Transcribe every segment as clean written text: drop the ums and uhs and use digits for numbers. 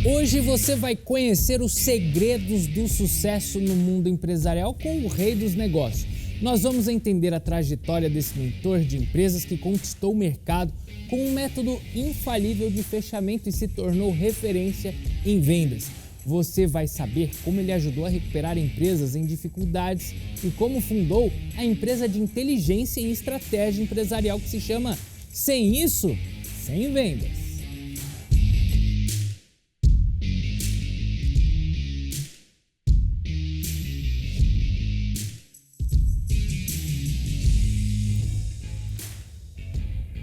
Hoje você vai conhecer os segredos do sucesso no mundo empresarial com o rei dos negócios. Nós vamos entender a trajetória desse mentor de empresas que conquistou o mercado com um método infalível de fechamento e se tornou referência em vendas. Você vai saber como ele ajudou a recuperar empresas em dificuldades e como fundou a empresa de inteligência e estratégia empresarial que se chama Sem Isso, Sem Vendas.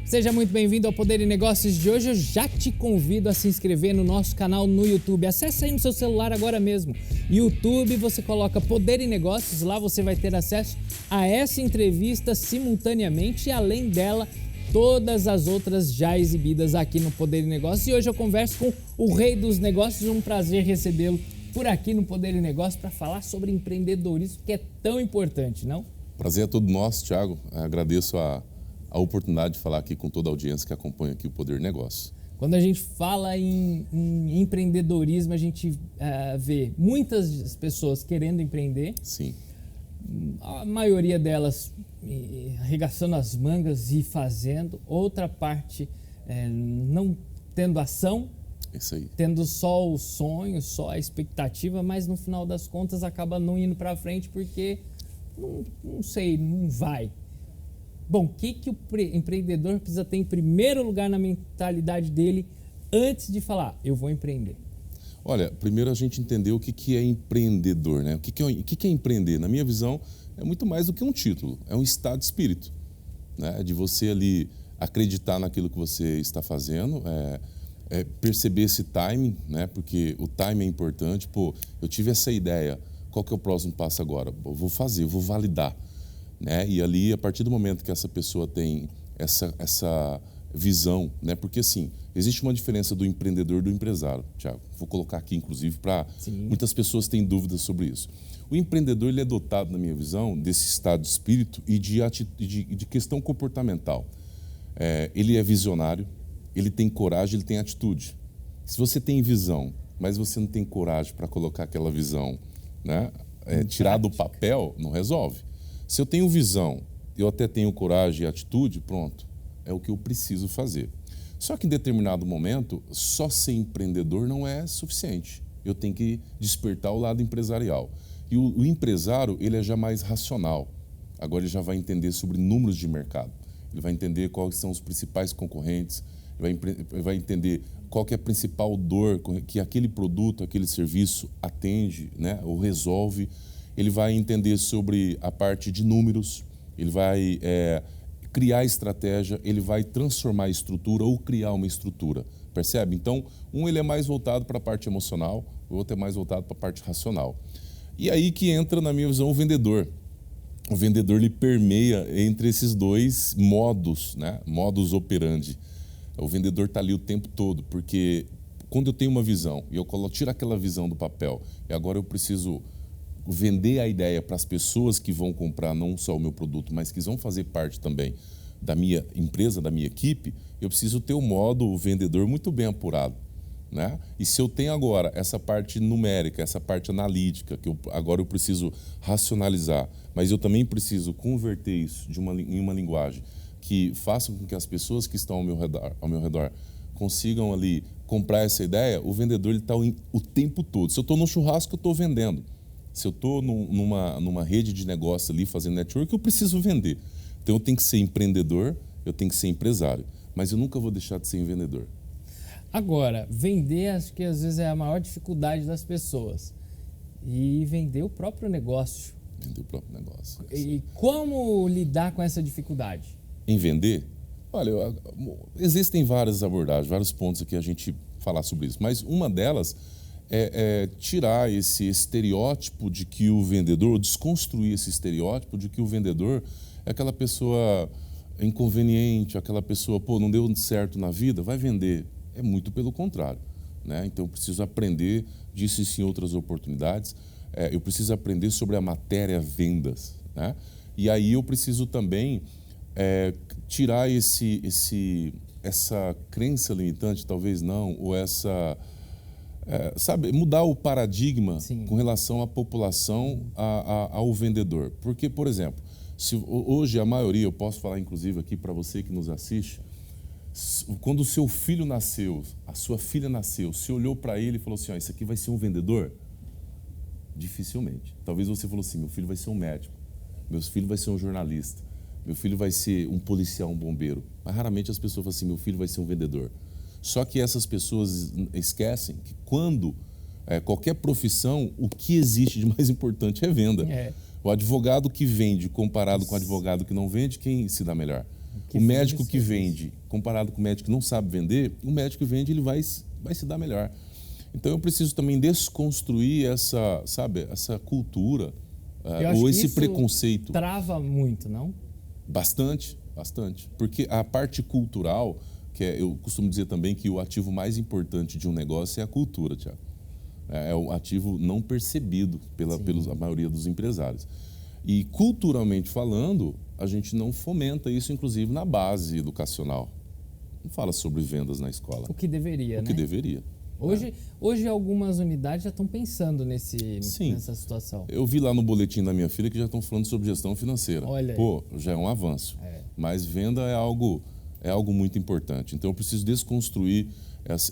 Seja muito bem-vindo ao Poder e Negócios de hoje. Eu já te convido a se inscrever no nosso canal no YouTube. Acesse aí no seu celular agora mesmo. YouTube, você coloca Poder e Negócios, lá você vai ter acesso a essa entrevista simultaneamente e, além dela, todas as outras já exibidas aqui no Poder e Negócios. E hoje eu converso com o rei dos negócios. Um prazer recebê-lo por aqui no Poder e Negócios para falar sobre empreendedorismo, que é tão importante, não? Prazer é todo nosso, Thiago. Agradeço a oportunidade de falar aqui com toda a audiência que acompanha aqui o Poder Negócio. Quando a gente fala em empreendedorismo, a gente vê muitas pessoas querendo empreender. Sim. A maioria delas arregaçando as mangas e fazendo. Outra parte não tendo ação. Isso aí. Tendo só o sonho, só a expectativa, mas no final das contas acaba não indo para frente porque, não sei, não vai. Bom, o que o empreendedor precisa ter em primeiro lugar na mentalidade dele antes de falar, eu vou empreender? Olha, primeiro a gente entender o que é empreendedor, né? O que é empreender? Na minha visão, é muito mais do que um título, é um estado de espírito, né? De você ali acreditar naquilo que você está fazendo, perceber esse timing, né? Porque o timing é importante. Pô, eu tive essa ideia, qual que é o próximo passo agora? Eu vou fazer, eu vou validar. Né? E ali, a partir do momento que essa pessoa tem essa visão, né? Porque assim, existe uma diferença do empreendedor e do empresário, Thiago. Vou colocar aqui, inclusive, para muitas pessoas têm dúvidas sobre isso. O empreendedor ele é dotado, na minha visão, desse estado de espírito e de questão comportamental. Ele é visionário, ele tem coragem, ele tem atitude. Se você tem visão, mas você não tem coragem para colocar aquela visão, né? Tirar do papel, não resolve. Se eu tenho visão, eu até tenho coragem e atitude, pronto, é o que eu preciso fazer. Só que em determinado momento, só ser empreendedor não é suficiente. Eu tenho que despertar o lado empresarial. E o empresário, ele é já mais racional. Agora ele já vai entender sobre números de mercado. Ele vai entender quais são os principais concorrentes, ele vai entender qual que é a principal dor que aquele produto, aquele serviço atende, né, ou resolve. Ele vai entender sobre a parte de números, ele vai criar estratégia, ele vai transformar a estrutura ou criar uma estrutura, percebe? Então, ele é mais voltado para a parte emocional, o outro é mais voltado para a parte racional. E aí que entra, na minha visão, o vendedor. O vendedor, ele permeia entre esses dois modos, né? Modus operandi. O vendedor está ali o tempo todo, porque quando eu tenho uma visão e eu tiro aquela visão do papel e agora eu preciso vender a ideia para as pessoas que vão comprar não só o meu produto, mas que vão fazer parte também da minha empresa, da minha equipe, eu preciso ter o vendedor muito bem apurado, né? E se eu tenho agora essa parte numérica, essa parte analítica, agora eu preciso racionalizar, mas eu também preciso converter isso em uma linguagem que faça com que as pessoas que estão ao meu redor consigam ali comprar essa ideia, o vendedor está o tempo todo. Se eu estou no churrasco, eu estou vendendo. Se eu estou numa rede de negócio ali fazendo network, eu preciso vender. Então eu tenho que ser empreendedor, eu tenho que ser empresário. Mas eu nunca vou deixar de ser vendedor. Agora, vender acho que às vezes é a maior dificuldade das pessoas. E vender o próprio negócio. Vender o próprio negócio. E como lidar com essa dificuldade? Em vender? Olha, existem várias abordagens, vários pontos aqui a gente falar sobre isso. Mas uma delas é tirar esse estereótipo de que o vendedor, desconstruir esse estereótipo de que o vendedor é aquela pessoa inconveniente, aquela pessoa, não deu certo na vida, vai vender. É muito pelo contrário, né? Então eu preciso aprender disso em outras oportunidades, eu preciso aprender sobre a matéria vendas, né? E aí eu preciso também tirar essa crença limitante, talvez não, ou essa sabe, mudar o paradigma Sim. com relação à população, ao vendedor. Porque, por exemplo, se hoje a maioria, eu posso falar inclusive aqui para você que nos assiste, quando o seu filho nasceu, a sua filha nasceu, você olhou para ele e falou assim, isso aqui vai ser um vendedor? Dificilmente. Talvez você falou assim, meu filho vai ser um médico, meu filho vai ser um jornalista, meu filho vai ser um policial, um bombeiro. Mas raramente as pessoas falam assim, meu filho vai ser um vendedor. Só que essas pessoas esquecem que quando qualquer profissão, o que existe de mais importante é venda. O advogado que vende comparado com o advogado que não vende, quem se dá melhor? O médico que vende comparado com o médico que não sabe vender, o médico que vende ele vai se dar melhor. Então eu preciso também desconstruir essa cultura ou esse preconceito. Trava muito, não? Bastante, bastante. Porque a parte cultural, eu costumo dizer também que o ativo mais importante de um negócio é a cultura, Thiago. É o ativo não percebido pela maioria dos empresários. E culturalmente falando, a gente não fomenta isso, inclusive, na base educacional. Não fala sobre vendas na escola. O que deveria, né? O que deveria. Hoje algumas unidades já estão pensando nessa situação. Eu vi lá no boletim da minha filha que já estão falando sobre gestão financeira. Olha aí. Pô, já é um avanço. Mas venda é algo muito importante. Então eu preciso desconstruir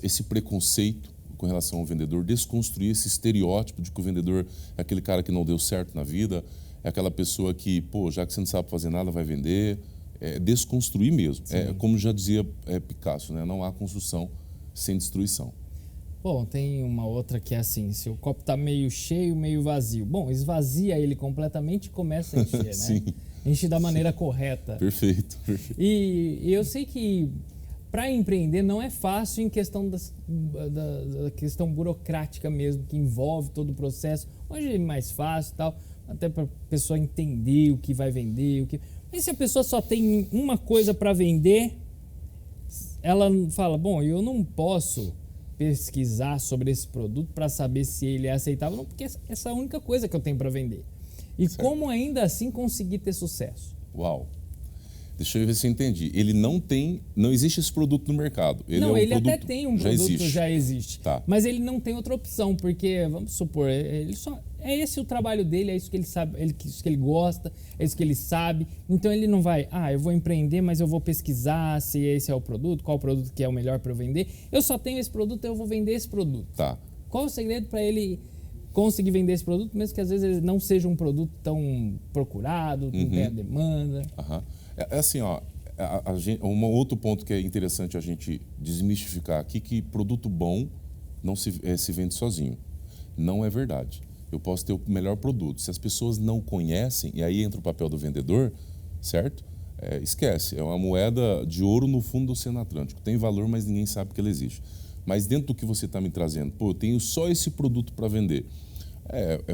esse preconceito com relação ao vendedor, desconstruir esse estereótipo de que o vendedor é aquele cara que não deu certo na vida, é aquela pessoa que, já que você não sabe fazer nada, vai vender. Desconstruir mesmo. Como já dizia Picasso, né? Não há construção sem destruição. Bom, tem uma outra que é assim, se o copo está meio cheio, meio vazio. Bom, esvazia ele completamente e começa a encher, né? Sim. Enche da maneira correta. Perfeito. E eu sei que para empreender não é fácil em questão da questão burocrática mesmo, que envolve todo o processo. Hoje é mais fácil e tal, até para a pessoa entender o que vai vender. Mas se a pessoa só tem uma coisa para vender, ela fala, bom, eu não posso pesquisar sobre esse produto para saber se ele é aceitável, não, porque essa é a única coisa que eu tenho para vender. E certo. Como ainda assim conseguir ter sucesso? Uau! Deixa eu ver se eu entendi. Ele não existe esse produto no mercado. Ele até tem um produto, já existe. Tá. Mas ele não tem outra opção, porque, vamos supor, é esse o trabalho dele, é isso que ele sabe, isso que ele gosta, é isso que ele sabe. Então ele não vai, eu vou empreender, mas eu vou pesquisar se esse é o produto, qual o produto que é o melhor para eu vender. Eu só tenho esse produto, eu vou vender esse produto. Tá. Qual o segredo para ele conseguir vender esse produto, mesmo que às vezes ele não seja um produto tão procurado, não tenha demanda? É assim, um outro ponto que é interessante a gente desmistificar aqui, que produto bom não se vende sozinho. Não é verdade. Eu posso ter o melhor produto. Se as pessoas não conhecem, e aí entra o papel do vendedor, certo? Esquece, é uma moeda de ouro no fundo do Oceano Atlântico. Tem valor, mas ninguém sabe que ela existe. Mas dentro do que você está me trazendo, eu tenho só esse produto para vender.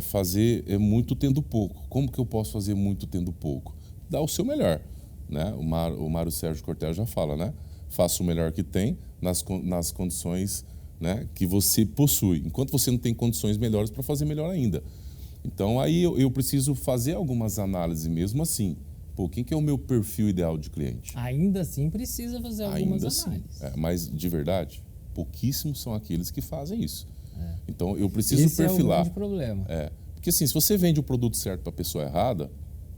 Fazer muito tendo pouco. Como que eu posso fazer muito tendo pouco? Dá o seu melhor. Né? O Mário Sérgio Cortella já fala, né? Faça o melhor que tem nas condições, né, que você possui. Enquanto você não tem condições melhores para fazer melhor ainda. Então aí eu preciso fazer algumas análises mesmo assim. Quem que é o meu perfil ideal de cliente? Ainda assim precisa fazer algumas análises. Mas de verdade, pouquíssimos são aqueles que fazem isso. Então eu preciso perfilar. Esse é o grande problema. Porque assim, se você vende o produto certo para a pessoa errada,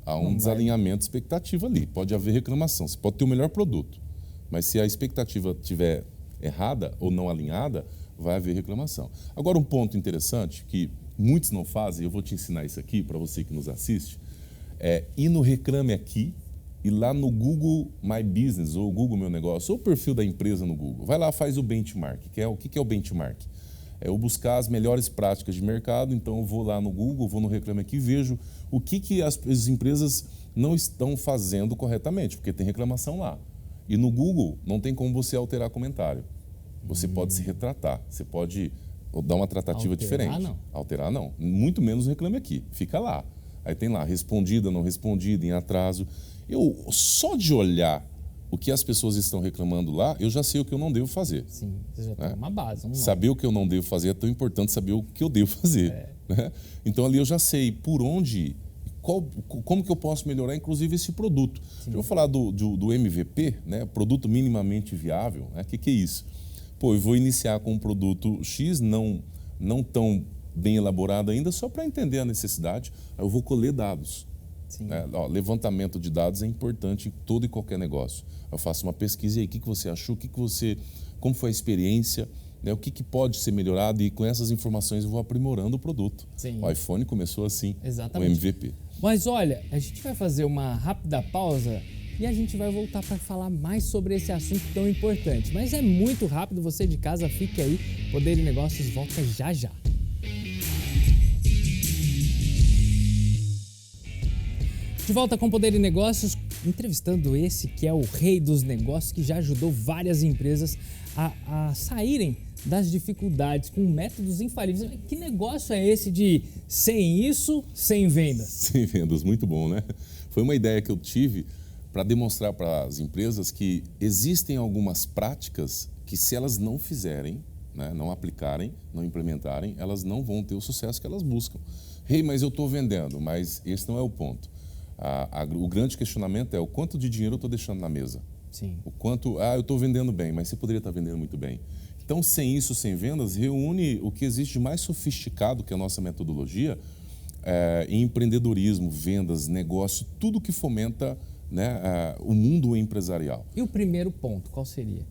há um desalinhamento de expectativa ali. Pode haver reclamação. Você pode ter o melhor produto, mas se a expectativa estiver errada ou não alinhada, vai haver reclamação. Agora, um ponto interessante que muitos não fazem, eu vou te ensinar isso aqui para você que nos assiste, é ir no Reclame Aqui e lá no Google My Business ou Google Meu Negócio, ou o perfil da empresa no Google. Vai lá, faz o benchmark. O que é o benchmark? É eu buscar as melhores práticas de mercado. Então eu vou lá no Google, vou no Reclame Aqui e vejo o que as empresas não estão fazendo corretamente, porque tem reclamação lá. E no Google não tem como você alterar comentário. Você pode se retratar, você pode dar uma tratativa diferente. Não. Alterar não. Muito menos o Reclame Aqui. Fica lá. Aí tem lá, respondida, não respondida, em atraso. Só de olhar o que as pessoas estão reclamando lá, eu já sei o que eu não devo fazer. Sim, você já tem uma base. Saber o que eu não devo fazer é tão importante saber o que eu devo fazer. Né? Então ali eu já sei por onde, como que eu posso melhorar, inclusive, esse produto. Eu vou falar do MVP, né? Produto minimamente viável. Né? O que é isso? Pô, eu vou iniciar com um produto X, não tão bem elaborado ainda, só para entender a necessidade. Aí eu vou colher dados. Levantamento de dados é importante em todo e qualquer negócio. Eu faço uma pesquisa e aí, o que você achou, como foi a experiência, né, o que pode ser melhorado, e com essas informações eu vou aprimorando o produto. Sim. O iPhone começou assim, exatamente, o MVP. Mas olha, a gente vai fazer uma rápida pausa e a gente vai voltar para falar mais sobre esse assunto tão importante. Mas é muito rápido, você de casa fique aí, Poder e Negócios volta já já. De volta com Poder e Negócios, entrevistando esse que é o rei dos negócios, que já ajudou várias empresas a saírem das dificuldades com métodos infalíveis. Que negócio é esse de sem isso, sem vendas? Sem vendas, muito bom, né? Foi uma ideia que eu tive para demonstrar para as empresas que existem algumas práticas que, se elas não fizerem, né, não aplicarem, não implementarem, elas não vão ter o sucesso que elas buscam. Mas eu estou vendendo, mas esse não é o ponto. O grande questionamento é o quanto de dinheiro eu estou deixando na mesa. Sim. O quanto, eu estou vendendo bem, mas você poderia estar vendendo muito bem. Então, sem isso, sem vendas, reúne o que existe de mais sofisticado, que é a nossa metodologia, em empreendedorismo, vendas, negócio, tudo que fomenta, né, o mundo empresarial. E o primeiro ponto, qual seria?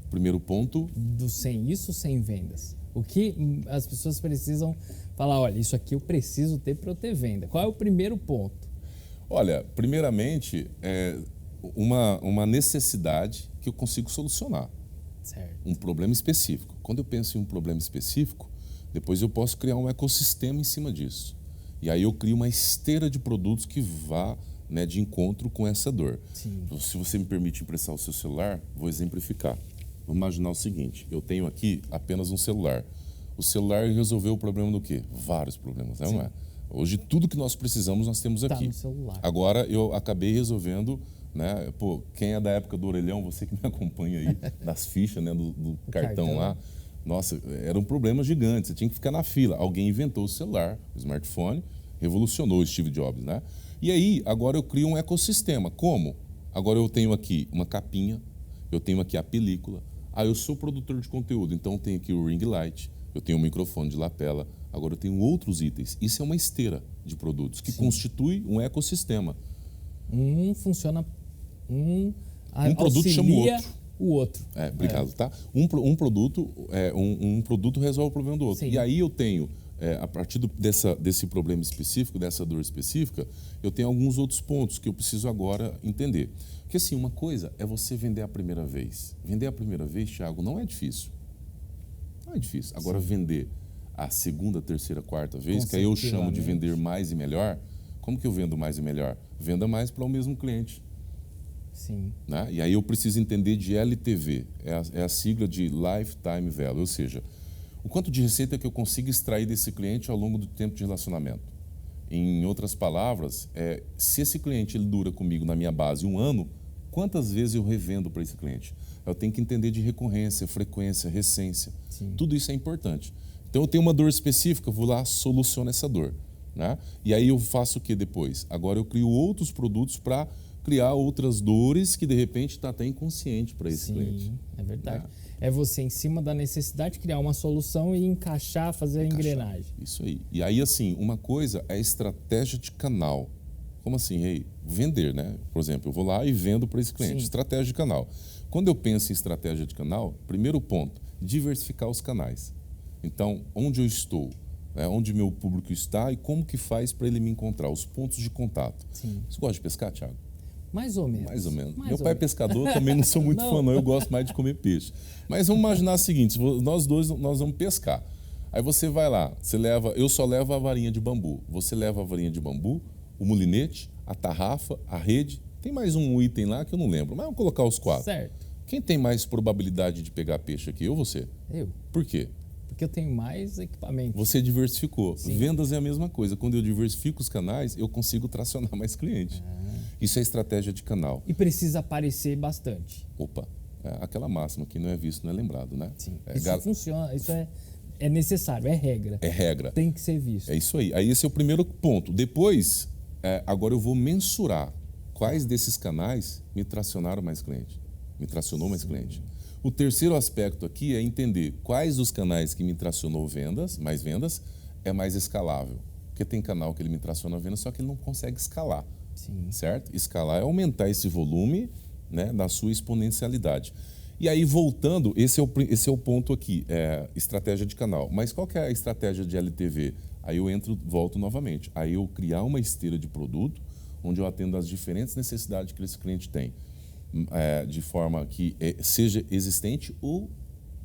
O primeiro ponto... Do sem isso, sem vendas. O que as pessoas precisam falar, olha, isso aqui eu preciso ter para eu ter venda. Qual é o primeiro ponto? Olha, primeiramente, uma necessidade que eu consigo solucionar. Certo. Um problema específico. Quando eu penso em um problema específico, depois eu posso criar um ecossistema em cima disso. E aí eu crio uma esteira de produtos que vá, né, de encontro com essa dor. Sim. Se você me permite emprestar o seu celular, vou exemplificar. Vamos imaginar o seguinte, eu tenho aqui apenas um celular. O celular resolveu o problema do quê? Vários problemas, não é? Hoje, tudo que nós precisamos, nós temos aqui. Tá no celular. Agora, eu acabei resolvendo, né? Pô, quem é da época do orelhão, você que me acompanha aí, das fichas, né, do cartão lá, nossa, era um problema gigante, você tinha que ficar na fila. Alguém inventou o celular, o smartphone, revolucionou o Steve Jobs, né? E aí, agora eu crio um ecossistema. Como? Agora eu tenho aqui uma capinha, eu tenho aqui a película. Eu sou produtor de conteúdo, então eu tenho aqui o ring light, eu tenho o microfone de lapela. Agora eu tenho outros itens. Isso é uma esteira de produtos que constitui um ecossistema. Funciona... Um produto chama o outro. Obrigado, tá? Um produto resolve o problema do outro. Sim. E aí eu tenho, a partir desse problema específico, dessa dor específica, eu tenho alguns outros pontos que eu preciso agora entender. Porque assim, uma coisa é você vender a primeira vez. Vender a primeira vez, Thiago, não é difícil. Não é difícil. Agora, vender a segunda, terceira, quarta vez, que aí eu chamo de vender mais e melhor. Como que eu vendo mais e melhor? Venda mais para o mesmo cliente. Sim. Né? E aí eu preciso entender de LTV, é a sigla de Lifetime Value, ou seja, o quanto de receita que eu consigo extrair desse cliente ao longo do tempo de relacionamento. Em outras palavras, se esse cliente ele dura comigo na minha base 1 ano, quantas vezes eu revendo para esse cliente? Eu tenho que entender de recorrência, frequência, recência. Sim. Tudo isso é importante. Então eu tenho uma dor específica, eu vou lá, soluciono essa dor. Né? E aí eu faço o que depois? Agora eu crio outros produtos para criar outras dores que de repente está até inconsciente para esse cliente. Sim, é verdade. É você, em cima da necessidade, criar uma solução e encaixar, fazer a engrenagem. Isso aí. E aí, assim, uma coisa é estratégia de canal. Como assim? Vender, né? Por exemplo, eu vou lá e vendo para esse cliente. Sim. Estratégia de canal. Quando eu penso em estratégia de canal, primeiro ponto, diversificar os canais. Então, onde eu estou? Onde meu público está e como que faz para ele me encontrar? Os pontos de contato. Sim. Você gosta de pescar, Thiago? Mais ou menos. Mais ou menos. Meu pai é pescador, também não sou muito fã, não. Eu gosto mais de comer peixe. Mas vamos imaginar o seguinte, nós dois nós vamos pescar. Aí você vai lá, eu só levo a varinha de bambu. Você leva a varinha de bambu, o mulinete, a tarrafa, a rede. Tem mais um item lá que eu não lembro, mas vamos colocar os 4. Certo. Quem tem mais probabilidade de pegar peixe aqui? Eu ou você? Eu. Por quê? Porque eu tenho mais equipamento. Você diversificou. Sim. Vendas é a mesma coisa. Quando eu diversifico os canais, eu consigo tracionar mais clientes. Isso é estratégia de canal. E precisa aparecer bastante. Opa, aquela máxima que não é visto, não é lembrado, né? Sim. Isso funciona, isso é necessário, é regra. É regra. Tem que ser visto. É isso aí. Aí esse é o primeiro ponto. Depois, agora eu vou mensurar quais desses canais me tracionaram mais cliente. Me tracionou mais cliente. O terceiro aspecto aqui é entender quais dos canais que me tracionou mais vendas, é mais escalável. Porque tem canal que ele me traciona vendas, só que ele não consegue escalar. Sim. Certo? Escalar é aumentar esse volume, né, da sua exponencialidade. E aí, voltando, esse é o ponto aqui, estratégia de canal. Mas qual que é a estratégia de LTV? Aí eu volto novamente. Aí eu criar uma esteira de produto, onde eu atendo às diferentes necessidades que esse cliente tem. De forma que seja existente ou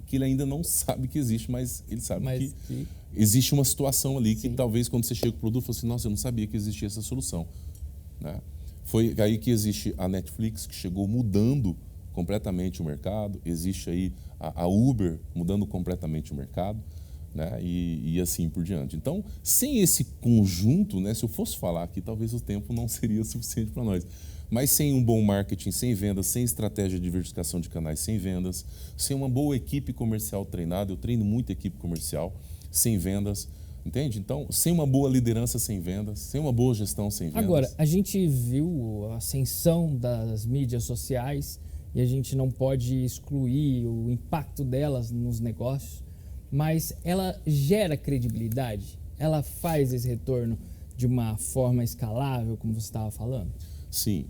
que ele ainda não sabe que existe, mas ele sabe que existe uma situação ali que talvez quando você chega com o produto, você fala assim, nossa, eu não sabia que existia essa solução. Né? Foi aí que existe a Netflix, que chegou mudando completamente o mercado, existe aí a Uber mudando completamente o mercado, né? E assim por diante. Então, sem esse conjunto, né, se eu fosse falar aqui, talvez o tempo não seria suficiente para nós. Mas sem um bom marketing, sem vendas, sem estratégia de diversificação de canais, sem vendas, sem uma boa equipe comercial treinada, eu treino muita equipe comercial, sem vendas, entende? Então, sem uma boa liderança, sem vendas, sem uma boa gestão, sem vendas. Agora, a gente viu a ascensão das mídias sociais e a gente não pode excluir o impacto delas nos negócios, mas ela gera credibilidade? Ela faz esse retorno de uma forma escalável, como você estava falando? Sim.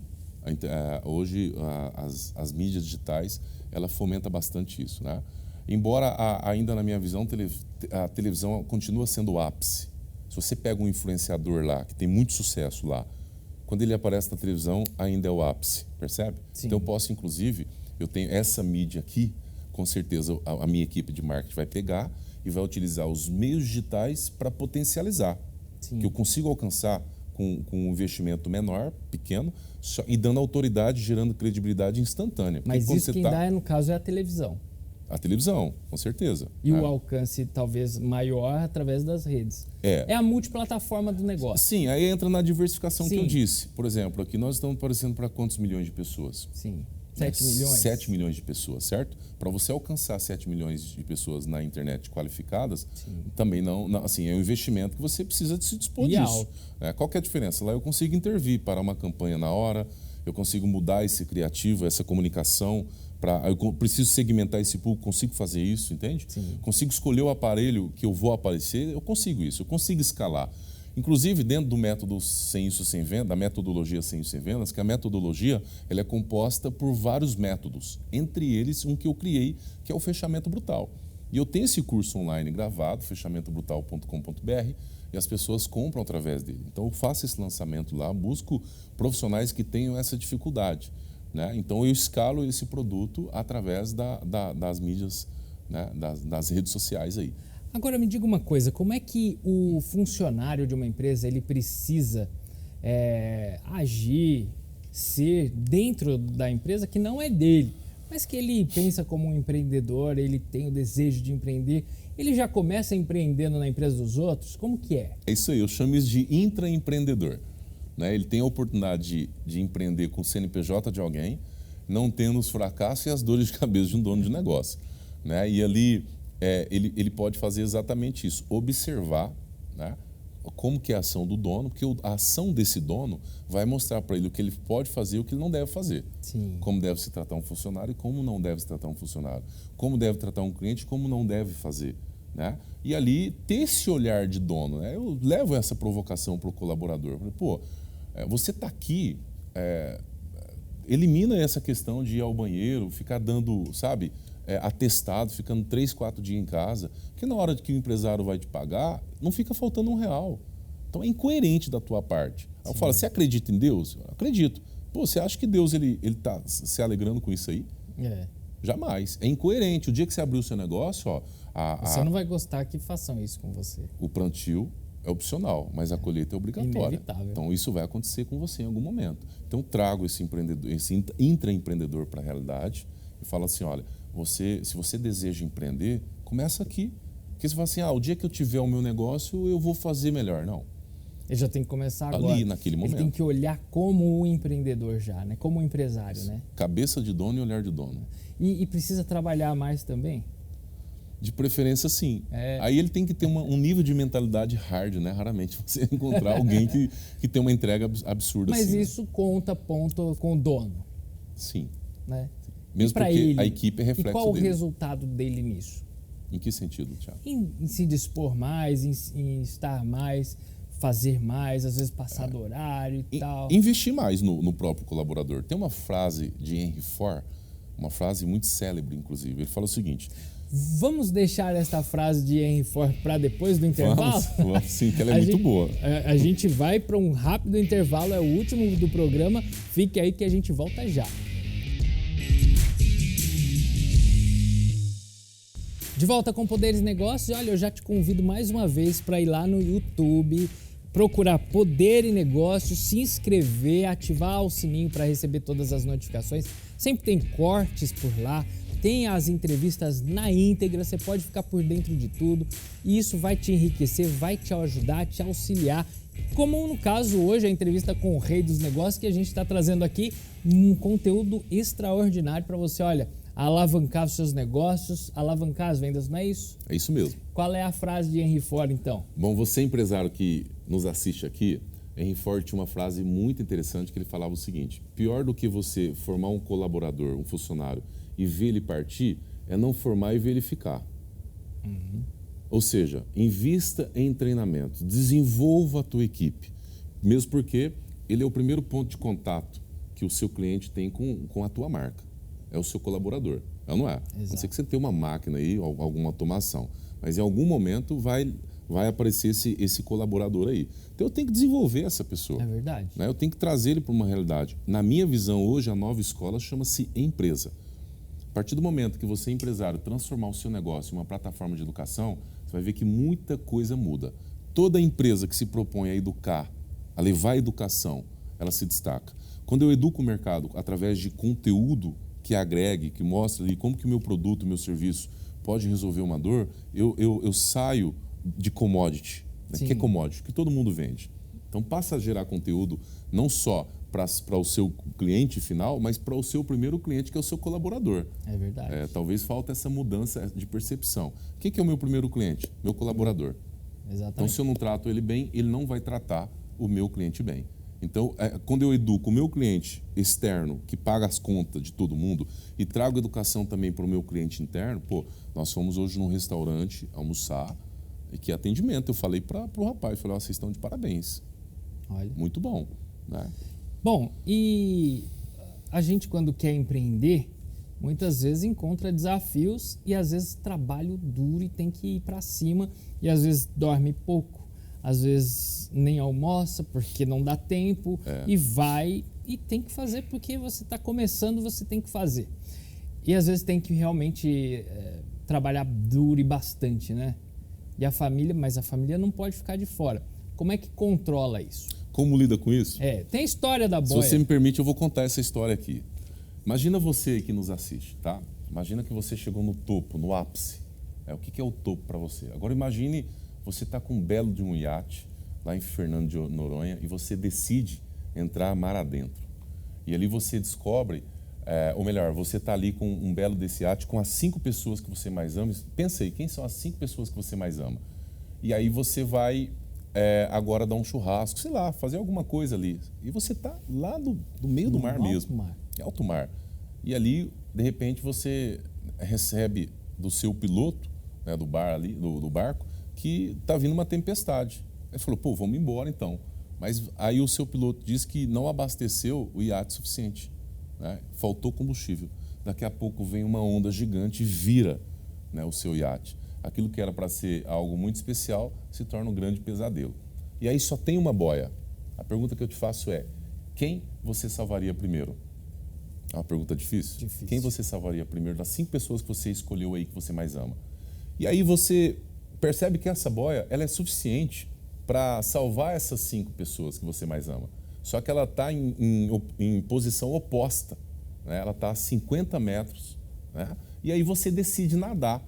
Hoje, as mídias digitais, ela fomenta bastante isso, né? Embora, ainda na minha visão, a televisão continua sendo o ápice. Se você pega um influenciador lá, que tem muito sucesso lá, quando ele aparece na televisão, ainda é o ápice, percebe? Sim. Então, eu posso, inclusive, eu tenho essa mídia aqui, com certeza a minha equipe de marketing vai pegar e vai utilizar os meios digitais para potencializar. Sim. Que eu consigo alcançar com um investimento menor, pequeno, e dando autoridade, gerando credibilidade instantânea. Mas isso quem dá, no caso, é a televisão. A televisão, com certeza. E o alcance talvez maior através das redes. É a multiplataforma do negócio. Sim, aí entra na diversificação que eu disse. Por exemplo, aqui nós estamos aparecendo para quantos milhões de pessoas? Sim. 7 milhões? 7 milhões de pessoas, certo? Para você alcançar 7 milhões de pessoas na internet qualificadas, também não, assim, é um investimento que você precisa de se dispor disso. Qual que é a diferença? Lá eu consigo intervir para uma campanha na hora, eu consigo mudar esse criativo, essa comunicação, eu preciso segmentar esse público, consigo fazer isso, entende? Sim. Consigo escolher o aparelho que eu vou aparecer, eu consigo isso, eu consigo escalar. Inclusive, dentro do método Sem Isso Sem Venda, da metodologia Sem Isso Sem Vendas, que a metodologia ela é composta por vários métodos, entre eles um que eu criei, que é o fechamento brutal. E eu tenho esse curso online gravado, fechamentobrutal.com.br, e as pessoas compram através dele. Então, eu faço esse lançamento lá, busco profissionais que tenham essa dificuldade, né? Então, eu escalo esse produto através das mídias, né? das redes sociais aí. Agora me diga uma coisa, como é que o funcionário de uma empresa ele precisa agir, ser dentro da empresa que não é dele, mas que ele pensa como um empreendedor, ele tem o desejo de empreender, ele já começa empreendendo na empresa dos outros? Como que é? É isso aí, eu chamo isso de intraempreendedor. Né? Ele tem a oportunidade de empreender com o CNPJ de alguém, não tendo os fracassos e as dores de cabeça de um dono de negócio. Né? E ali ele pode fazer exatamente isso, observar, né, como que é a ação do dono, porque a ação desse dono vai mostrar para ele o que ele pode fazer e o que ele não deve fazer. Sim. Como deve se tratar um funcionário e como não deve se tratar um funcionário. Como deve tratar um cliente e como não deve fazer. Né? E ali, ter esse olhar de dono, né? Eu levo essa provocação para o colaborador. Pô, você está aqui, elimina essa questão de ir ao banheiro, ficar dando, sabe, atestado, ficando 3, 4 dias em casa, que na hora que o empresário vai te pagar, não fica faltando R$1. Então é incoerente da tua parte. Aí eu falo, você acredita em Deus? Eu acredito. Pô, você acha que Deus ele tá se alegrando com isso aí? Jamais. É incoerente. O dia que você abrir o seu negócio, ó, você não vai gostar que façam isso com você. O plantio é opcional, mas a colheita é obrigatória. Inevitável. Então isso vai acontecer com você em algum momento. Então trago esse intraempreendedor para a realidade e falo assim, olha, se você deseja empreender, começa aqui. Porque você fala assim, o dia que eu tiver o meu negócio, eu vou fazer melhor. Não. Ele já tem que começar agora. Ali, naquele momento. Ele tem que olhar como um empreendedor já, né? Como um empresário, né? Cabeça de dono e olhar de dono. E precisa trabalhar mais também? De preferência, sim. Aí ele tem que ter um nível de mentalidade hard, né? Raramente você encontrar alguém que tem uma entrega absurda Mas assim. isso conta ponto com o dono. Sim. Né? Mesmo pra porque ele, a equipe é reflexo e qual dele. o resultado dele nisso? Em que sentido, Thiago? Em se dispor mais, em estar mais, fazer mais, às vezes passar do horário e tal. Investir mais no próprio colaborador. Tem uma frase de Henry Ford, uma frase muito célebre, inclusive. Ele fala o seguinte... Vamos deixar esta frase de Henry Ford para depois do intervalo? Vamos sim, que ela é muito boa. A gente vai para um rápido intervalo, é o último do programa. Fique aí que a gente volta já. De volta com Poderes Negócios. Olha, eu já te convido mais uma vez para ir lá no YouTube, procurar Poder e Negócios, se inscrever, ativar o sininho para receber todas as notificações. Sempre tem cortes por lá, tem as entrevistas na íntegra, você pode ficar por dentro de tudo e isso vai te enriquecer, vai te ajudar, te auxiliar. Como no caso hoje, a entrevista com o Rei dos Negócios, que a gente está trazendo aqui um conteúdo extraordinário para você, olha, alavancar os seus negócios, alavancar as vendas, não é isso? É isso mesmo. Qual é a frase de Henry Ford, então? Bom, você empresário que nos assiste aqui, Henry Ford tinha uma frase muito interessante que ele falava o seguinte: pior do que você formar um colaborador, um funcionário, e ver ele partir, é não formar e ver ele ficar. Ou seja, invista em treinamento, desenvolva a tua equipe, mesmo porque ele é o primeiro ponto de contato que o seu cliente tem com a tua marca. É o seu colaborador, não é? A não ser que você tenha uma máquina aí, alguma automação, mas em algum momento vai aparecer esse colaborador aí. Então eu tenho que desenvolver essa pessoa. É verdade. Né? Eu tenho que trazer ele para uma realidade. Na minha visão hoje, a nova escola chama-se empresa. A partir do momento que você, empresário, transformar o seu negócio em uma plataforma de educação, você vai ver que muita coisa muda. Toda empresa que se propõe a educar, a levar a educação, ela se destaca. Quando eu educo o mercado através de conteúdo que agregue, que mostre ali como que o meu produto, o meu serviço pode resolver uma dor, eu saio de commodity. Né? Que é commodity? Que todo mundo vende. Então passa a gerar conteúdo não só para o seu cliente final, mas para o seu primeiro cliente, que é o seu colaborador. É verdade. Talvez falte essa mudança de percepção. O que é o meu primeiro cliente? Meu colaborador. Exatamente. Então, se eu não trato ele bem, ele não vai tratar o meu cliente bem. Então, quando eu educo o meu cliente externo, que paga as contas de todo mundo, e trago educação também para o meu cliente interno, nós fomos hoje num restaurante almoçar, e que atendimento, eu falei para o rapaz, falei, vocês estão de parabéns. Olha. Muito bom. Né? Bom, e a gente quando quer empreender, muitas vezes encontra desafios e às vezes trabalho duro e tem que ir para cima e às vezes dorme pouco, às vezes nem almoça porque não dá tempo e vai e tem que fazer porque você está começando, você tem que fazer. E às vezes tem que realmente trabalhar duro e bastante, né? E a família, mas a família não pode ficar de fora. Como é que controla isso? Como lida com isso? Tem a história da boia. Se você me permite, eu vou contar essa história aqui. Imagina você que nos assiste, tá? Imagina que você chegou no topo, no ápice. O que é o topo para você? Agora imagine você tá com um belo de um iate lá em Fernando de Noronha e você decide entrar mar adentro. E ali você descobre, ou melhor, você tá ali com um belo desse iate com as 5 pessoas que você mais ama. Pensa aí, quem são as 5 pessoas que você mais ama? E aí você vai agora dar um churrasco, sei lá, fazer alguma coisa ali. E você tá lá no meio do mar mesmo. Alto mar. E ali, de repente, você recebe do seu piloto, né, do bar ali, do barco, que tá vindo uma tempestade. Ele falou, vamos embora então. Mas aí o seu piloto diz que não abasteceu o iate suficiente. Né? Faltou combustível. Daqui a pouco vem uma onda gigante e vira, né, o seu iate. Aquilo que era para ser algo muito especial se torna um grande pesadelo. E aí só tem uma boia. A pergunta que eu te faço é, quem você salvaria primeiro? É uma pergunta difícil? Difícil. Quem você salvaria primeiro das 5 pessoas que você escolheu aí que você mais ama? E aí você percebe que essa boia ela é suficiente para salvar essas 5 pessoas que você mais ama. Só que ela está em posição oposta. Né? Ela está a 50 metros. Né? E aí você decide nadar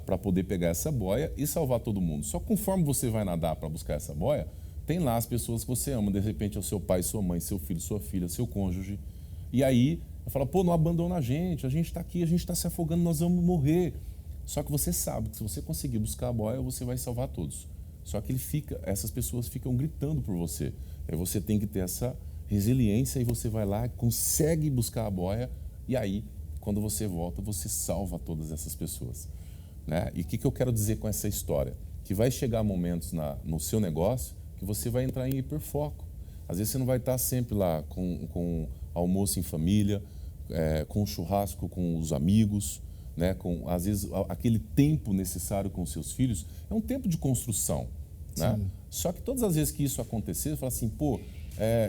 para poder pegar essa boia e salvar todo mundo. Só que conforme você vai nadar para buscar essa boia, tem lá as pessoas que você ama. De repente é o seu pai, sua mãe, seu filho, sua filha, seu cônjuge. E aí, fala, não abandona a gente está aqui, a gente está se afogando, nós vamos morrer. Só que você sabe que se você conseguir buscar a boia, você vai salvar todos. Só que essas pessoas ficam gritando por você. Aí você tem que ter essa resiliência e você vai lá, consegue buscar a boia e aí quando você volta, você salva todas essas pessoas, né? E o que eu quero dizer com essa história? Que vai chegar momentos no seu negócio que você vai entrar em hiperfoco. Às vezes você não vai estar sempre lá com almoço em família, com churrasco com os amigos, né? Às vezes aquele tempo necessário com os seus filhos é um tempo de construção, né? Só que todas as vezes que isso acontecer, você fala assim, pô,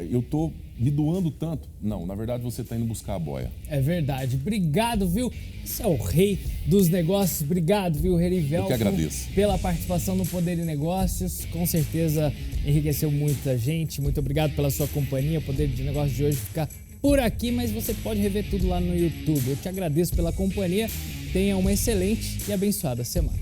eu estou me doando tanto. Não, na verdade você está indo buscar a boia. É verdade. Obrigado, viu? Você é o rei dos negócios. Obrigado, viu, Herivelton? Eu que agradeço. Pela participação no Poder de Negócios. Com certeza enriqueceu muita gente. Muito obrigado pela sua companhia. O Poder de Negócios de hoje fica por aqui, mas você pode rever tudo lá no YouTube. Eu te agradeço pela companhia. Tenha uma excelente e abençoada semana.